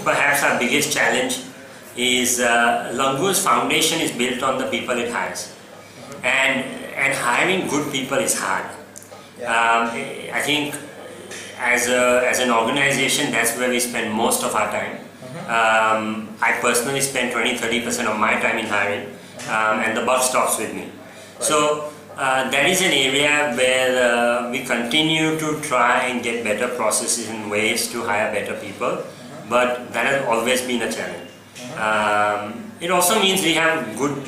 perhaps our biggest challenge is Lango's foundation is built on the people it hires, and hiring good people is hard. I think as an organization, that's where we spend most of our time. I personally spend 20-30% of my time in hiring, and the buck stops with me. So that is an area where we continue to try and get better processes and ways to hire better people, but that has always been a challenge. It also means we have good,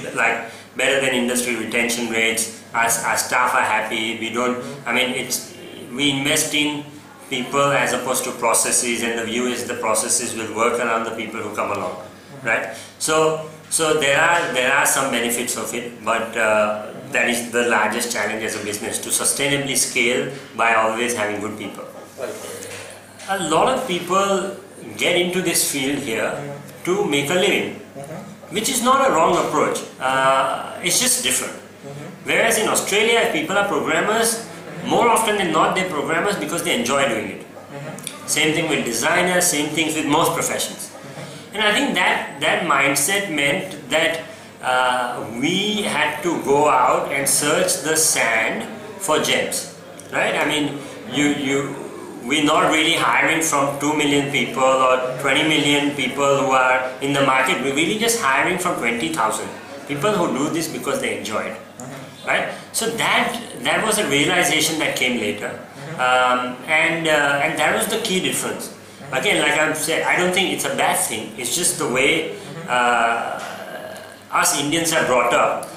better than industry retention rates. Our staff are happy. We invest in people as opposed to processes, and the view is the processes will work around the people who come along, right? So there are some benefits of it, but that is the largest challenge as a business, to sustainably scale by always having good people. A lot of people get into this field here to make a living, which is not a wrong approach. It's just different. Whereas in Australia, if people are programmers, more often than not they're programmers because they enjoy doing it. Same thing with designers, same things with most professions. And I think that mindset meant that we had to go out and search the sand for gems, right? I mean, we're not really hiring from 2 million people or 20 million people who are in the market. We're really just hiring from 20,000 people who do this because they enjoy it, right? So that was a realization that came later, and that was the key difference. Again, like I've said, I don't think it's a bad thing. It's just the way us Indians are brought up.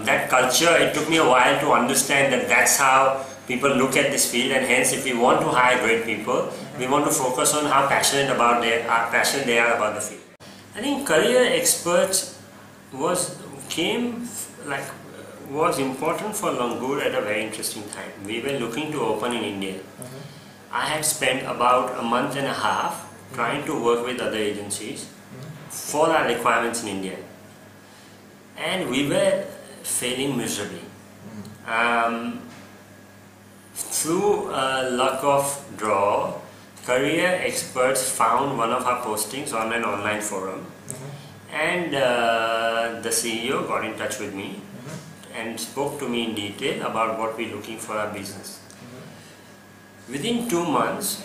That culture, it took me a while to understand that that's how people look at this field, and hence if we want to hire great people, we want to focus on how passionate they are about the field. I think CareerXperts was important for Langur at a very interesting time. We were looking to open in India. I had spent about a month and a half trying to work with other agencies for our requirements in India, and we were failing miserably. Through a luck of draw, CareerXperts found one of our postings on an online forum, and the CEO got in touch with me and spoke to me in detail about what we're looking for our business. Within 2 months,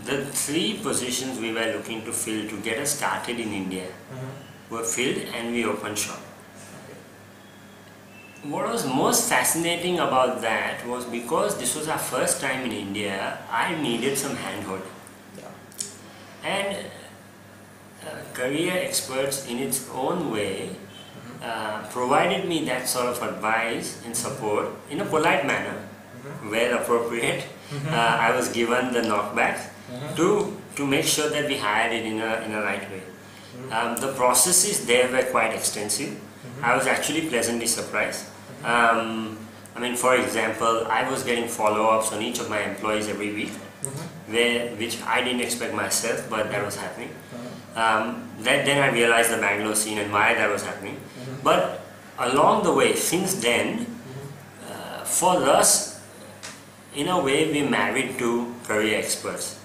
the 3 positions we were looking to fill to get us started in India were filled, and we opened shop. What was most fascinating about that was, because this was our first time in India, I needed some handhold. And CareerXperts in its own way provided me that sort of advice and support in a polite manner, where appropriate. I was given the knockbacks to make sure that we hired it in a right way. The processes there were quite extensive. I was actually pleasantly surprised. For example, I was getting follow-ups on each of my employees every week, which I didn't expect myself, but that was happening. Then I realized the Bangalore scene and why that was happening. But along the way, since then, for us, in a way, we married to CareerXperts.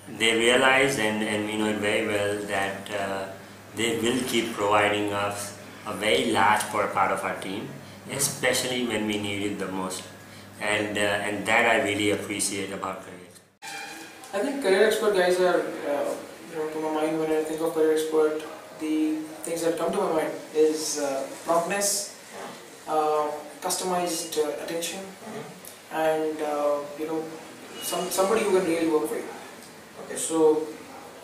They realized, and we know it very well, that they will keep providing us a very large part of our team, especially when we need it the most. And that I really appreciate about CareerXpert. I think CareerXpert guys are, to my mind, when I think of CareerXpert, the things that come to my mind is promptness, customized attention, and somebody who can really work for you. Okay. So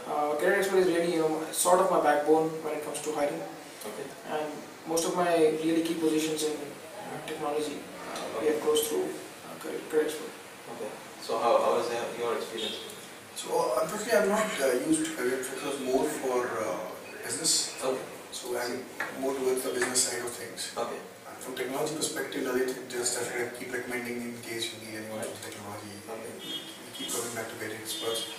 CareerXpert is really sort of my backbone when it comes to hiring. Okay. And most of my really key positions in technology we have close through CareerXpert. Okay. So how is your experience? So unfortunately, I'm not used to CareerXpert more for business. Okay. So I'm more towards the business side of things. Okay. From technology perspective, Lalit just keep recommending in case you need anyone with technology. Okay. We keep coming back to CareerXperts.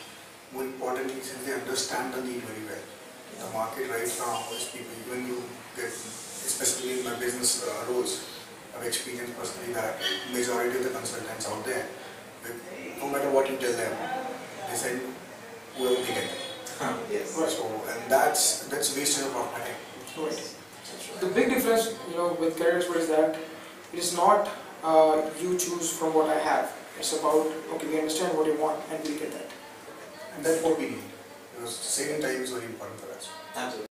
More importantly, since they understand the need very well. The market right now is people, even you get, especially in my business roles, I've experienced personally that majority of the consultants out there, no matter what you tell them, they say whoever they get. Yes. Right. So, and that's wasted of my time. Right. The big difference, with CareerXperts is that it is not you choose from what I have. It's about, okay, we understand what you want and we get that. And that's what we need. Because saving time is very important for us. Absolutely.